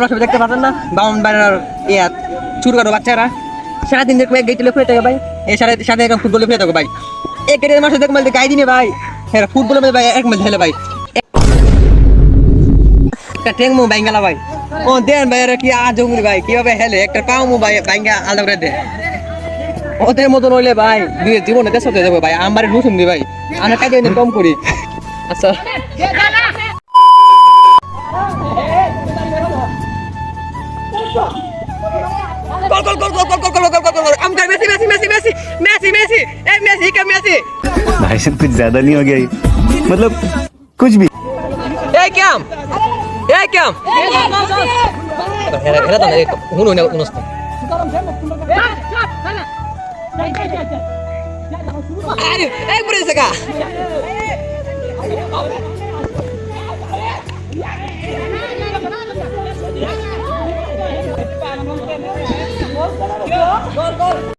আপনারা সবাই দেখতে পাচ্ছেন না বাউন বাইরের ইয়া চুরকারো বাচ্চারা সারাদিন দেখবে এক গেটে লুকিয়ে থাকে ভাই এই সাথে এখন ফুটবল লুকিয়ে থাকে ভাই এক গেটের মাসে দেখবেন গাই দিনে ভাই হ্যাঁ ফুটবল ভাই এক ম্যাচ খেলে ভাই একটা ট্যাং মো বাইঙ্গালা ভাই ও দেন ভাই কি আজ জঙ্গলি ভাই কিভাবে হেলে একটা পাও মো ভাই বাইঙ্গা আলাদা করে দে ওদের মতন হইলে ভাই জীবনে দেশ হতে যাবে ভাই আমার নুসুম দি ভাই আমরা কাজে কম করি আচ্ছা भाई साहब कुछ ज्यादा नहीं हो गया ये? मतलब कुछ भी Gol, gol.